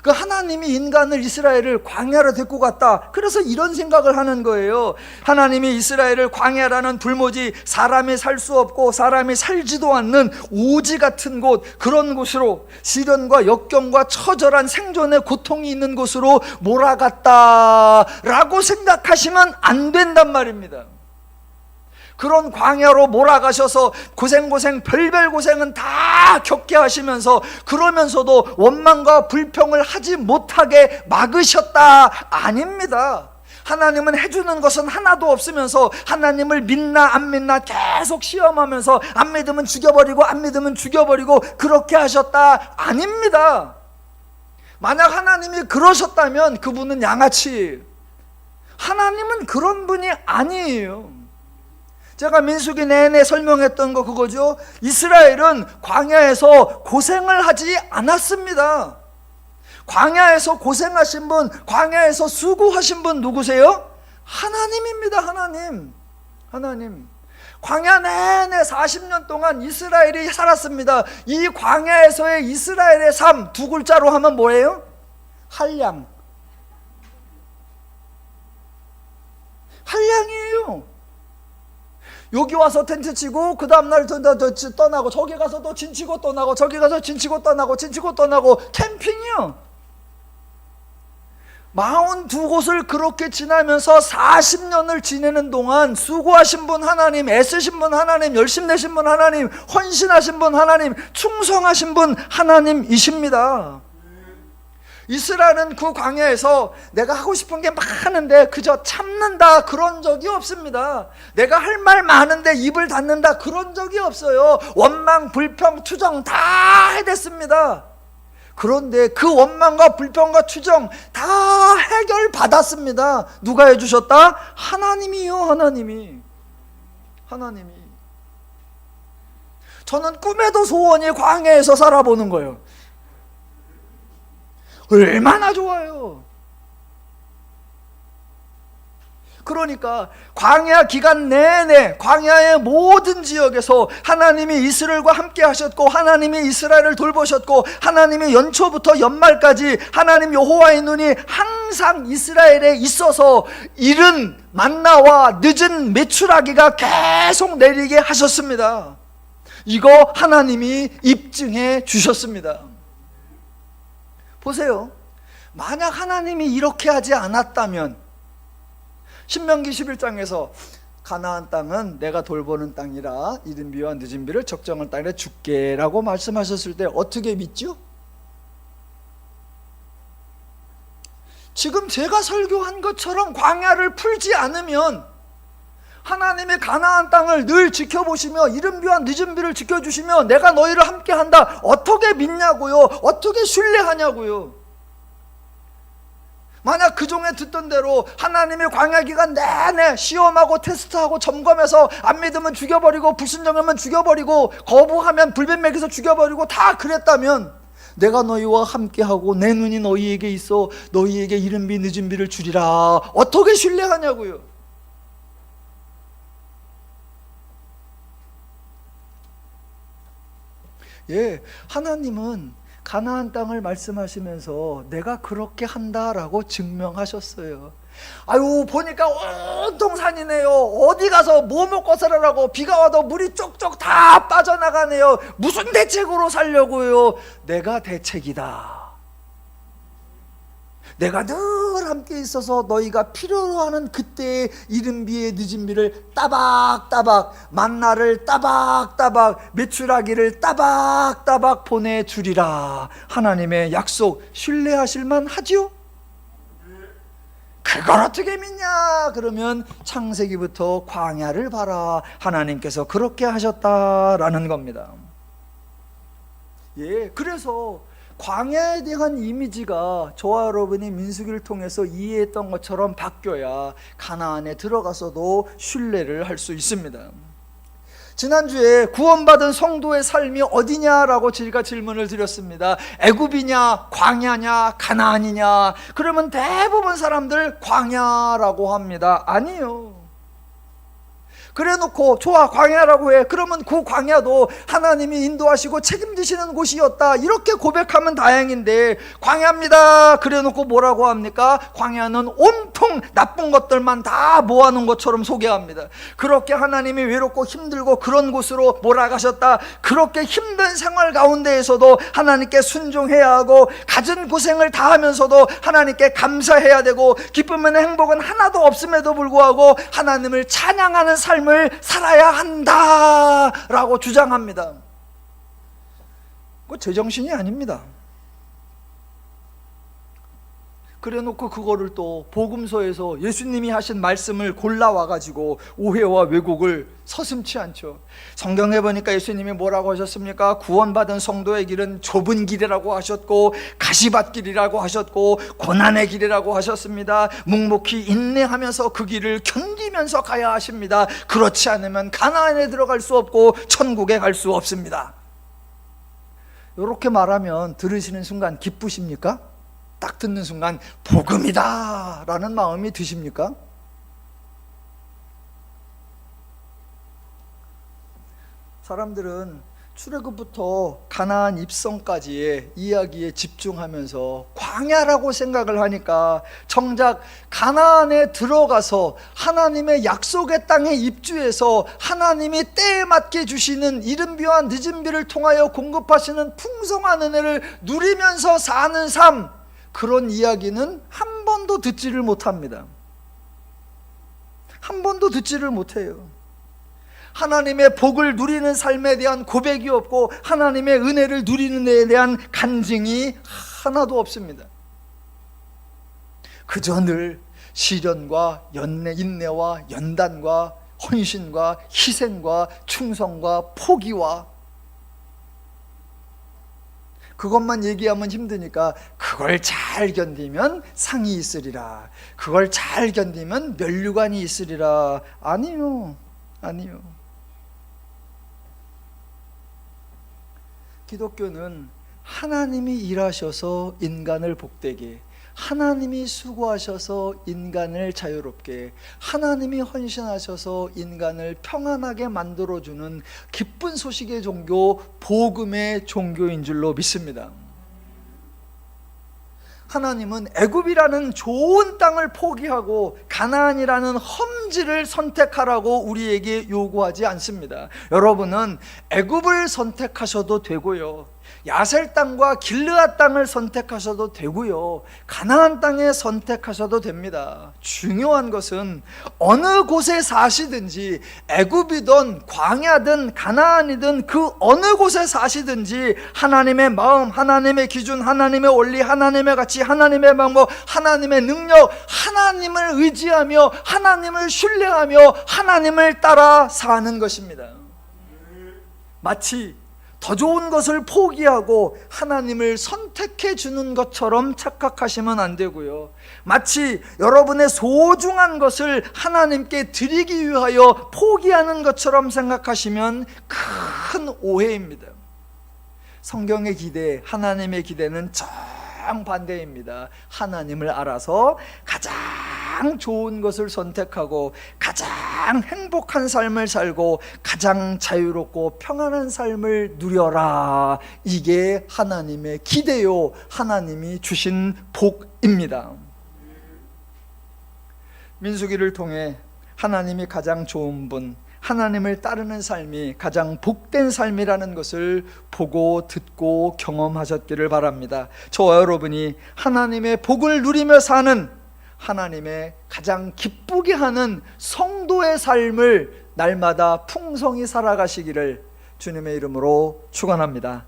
그 하나님이 인간을, 이스라엘을 광야로 데리고 갔다. 그래서 이런 생각을 하는 거예요. 하나님이 이스라엘을 광야라는 불모지, 사람이 살 수 없고 사람이 살지도 않는 오지 같은 곳, 그런 곳으로, 시련과 역경과 처절한 생존의 고통이 있는 곳으로 몰아갔다라고 생각하시면 안 된단 말입니다. 그런 광야로 몰아가셔서 고생 별별 고생은 다 겪게 하시면서, 그러면서도 원망과 불평을 하지 못하게 막으셨다? 아닙니다. 하나님은 해주는 것은 하나도 없으면서 하나님을 믿나 안 믿나 계속 시험하면서 안 믿으면 죽여버리고 안 믿으면 죽여버리고 그렇게 하셨다? 아닙니다. 만약 하나님이 그러셨다면 그분은 양아치. 하나님은 그런 분이 아니에요. 제가 민수기 내내 설명했던 거 그거죠. 이스라엘은 광야에서 고생을 하지 않았습니다. 광야에서 고생하신 분, 광야에서 수고하신 분 누구세요? 하나님입니다. 하나님. 광야 내내 40년 동안 이스라엘이 살았습니다. 이 광야에서의 이스라엘의 삶, 두 글자로 하면 뭐예요? 한량이에요. 여기 와서 텐트 치고 그 다음날 떠나고, 저기 가서 또 진치고 떠나고, 저기 가서 진치고 떠나고 캠핑이요. 42곳을 그렇게 지나면서 40년을 지내는 동안 수고하신 분 하나님, 애쓰신 분 하나님, 열심 내신 분 하나님, 헌신하신 분 하나님, 충성하신 분 하나님이십니다. 이스라엘은 그 광야에서 내가 하고 싶은 게 많은데 그저 참는다, 그런 적이 없습니다. 내가 할 말 많은데 입을 닫는다, 그런 적이 없어요. 원망, 불평, 투정 다 해댔습니다. 그런데 그 원망과 불평과 투정 다 해결받았습니다. 누가 해주셨다? 하나님이요. 하나님이. 저는 꿈에도 소원이 광야에서 살아보는 거예요. 얼마나 좋아요. 그러니까 광야 기간 내내 광야의 모든 지역에서 하나님이 이스라엘과 함께 하셨고, 하나님이 이스라엘을 돌보셨고, 하나님이 연초부터 연말까지 하나님 여호와의 눈이 항상 이스라엘에 있어서 이른 만나와 늦은 메추라기가 계속 내리게 하셨습니다. 이거 하나님이 입증해 주셨습니다. 보세요. 만약 하나님이 이렇게 하지 않았다면, 신명기 11장에서 가나안 땅은 내가 돌보는 땅이라 이른 비와 늦은 비를 적정한 땅에 줄게 라고 말씀하셨을 때 어떻게 믿죠? 지금 제가 설교한 것처럼 광야를 풀지 않으면, 하나님의 가나안 땅을 늘 지켜보시며 이른 비와 늦은 비를 지켜주시며 내가 너희를 함께 한다, 어떻게 믿냐고요? 어떻게 신뢰하냐고요? 만약 그 종에 듣던 대로 하나님의 광야 기간 내내 시험하고 테스트하고 점검해서 안 믿으면 죽여버리고, 불순종하면 죽여버리고, 거부하면 불뱀 먹여서 죽여버리고 다 그랬다면, 내가 너희와 함께하고 내 눈이 너희에게 있어 너희에게 이른 비 늦은 비를 주리라, 어떻게 신뢰하냐고요? 예, 하나님은 가나안 땅을 말씀하시면서 내가 그렇게 한다라고 증명하셨어요. 아유, 보니까 온통 산이네요. 어디 가서 뭐 먹고 살아라고, 비가 와도 물이 쪽쪽 다 빠져나가네요. 무슨 대책으로 살려고요? 내가 대책이다. 내가 늘 함께 있어서 너희가 필요로 하는 그때의 이른 비에 늦은 비를 따박따박, 만나를 따박따박, 메추라기를 따박따박 보내주리라. 하나님의 약속 신뢰하실만 하죠? 그걸 어떻게 믿냐? 그러면 창세기부터 광야를 봐라. 하나님께서 그렇게 하셨다라는 겁니다. 예, 그래서 광야에 대한 이미지가 저와 여러분이 민수기를 통해서 이해했던 것처럼 바뀌어야 가나안에 들어가서도 신뢰를 할 수 있습니다. 지난주에 구원받은 성도의 삶이 어디냐라고 제가 질문을 드렸습니다. 애굽이냐, 광야냐, 가나안이냐? 그러면 대부분 사람들 광야라고 합니다. 아니요. 그래놓고 좋아, 광야라고 해. 그러면 그 광야도 하나님이 인도하시고 책임지시는 곳이었다, 이렇게 고백하면 다행인데, 광야입니다 그래놓고 뭐라고 합니까? 광야는 온통 나쁜 것들만 다 모아놓은 것처럼 소개합니다. 그렇게 하나님이 외롭고 힘들고 그런 곳으로 몰아가셨다, 그렇게 힘든 생활 가운데에서도 하나님께 순종해야 하고 갖은 고생을 다 하면서도 하나님께 감사해야 되고 기쁨은 행복은 하나도 없음에도 불구하고 하나님을 찬양하는 삶을 살아야 한다라고 주장합니다. 그거 제정신이 아닙니다. 그래놓고 그거를 또 복음서에서 예수님이 하신 말씀을 골라와가지고 오해와 왜곡을 서슴지 않죠. 성경에 보니까 예수님이 뭐라고 하셨습니까? 구원받은 성도의 길은 좁은 길이라고 하셨고 가시밭길이라고 하셨고 고난의 길이라고 하셨습니다. 묵묵히 인내하면서 그 길을 견디면서 가야 하십니다. 그렇지 않으면 가나안에 들어갈 수 없고 천국에 갈 수 없습니다. 이렇게 말하면 들으시는 순간 기쁘십니까? 딱 듣는 순간 복음이다 라는 마음이 드십니까? 사람들은 출애굽부터 가나안 입성까지의 이야기에 집중하면서 광야라고 생각을 하니까 정작 가나안에 들어가서 하나님의 약속의 땅에 입주해서 하나님이 때에 맞게 주시는 이른 비와 늦은 비를 통하여 공급하시는 풍성한 은혜를 누리면서 사는 삶, 그런 이야기는 한 번도 듣지를 못합니다. 한 번도 듣지를 못해요. 하나님의 복을 누리는 삶에 대한 고백이 없고 하나님의 은혜를 누리는 데에 대한 간증이 하나도 없습니다. 그저 늘 시련과 인내와 연단과 헌신과 희생과 충성과 포기와, 그것만 얘기하면 힘드니까 그걸 잘 견디면 상이 있으리라, 그걸 잘 견디면 면류관이 있으리라. 아니요. 기독교는 하나님이 일하셔서 인간을 복되게, 하나님이 수고하셔서 인간을 자유롭게, 하나님이 헌신하셔서 인간을 평안하게 만들어주는 기쁜 소식의 종교, 복음의 종교인 줄로 믿습니다. 하나님은 애굽이라는 좋은 땅을 포기하고 가나안이라는 험지를 선택하라고 우리에게 요구하지 않습니다. 여러분은 애굽을 선택하셔도 되고요, 야셀 땅과 길르앗 땅을 선택하셔도 되고요, 가나안 땅에 선택하셔도 됩니다. 중요한 것은 어느 곳에 사시든지, 애굽이든 광야든 가나안이든 그 어느 곳에 사시든지 하나님의 마음, 하나님의 기준, 하나님의 원리, 하나님의 가치, 하나님의 방법, 하나님의 능력, 하나님을 의지하며 하나님을 신뢰하며 하나님을 따라 사는 것입니다. 마치 더 좋은 것을 포기하고 하나님을 선택해 주는 것처럼 착각하시면 안 되고요, 마치 여러분의 소중한 것을 하나님께 드리기 위하여 포기하는 것처럼 생각하시면 큰 오해입니다. 성경의 기대, 하나님의 기대는 정반대입니다. 하나님을 알아서 가장 좋은 것을 선택하고 가장 행복한 삶을 살고 가장 자유롭고 평안한 삶을 누려라. 이게 하나님의 기대요, 하나님이 주신 복입니다. 민수기를 통해 하나님이 가장 좋은 분, 하나님을 따르는 삶이 가장 복된 삶이라는 것을 보고 듣고 경험하셨기를 바랍니다. 저와 여러분이 하나님의 복을 누리며 사는, 하나님의 가장 기쁘게 하는 성도의 삶을 날마다 풍성히 살아가시기를 주님의 이름으로 축원합니다.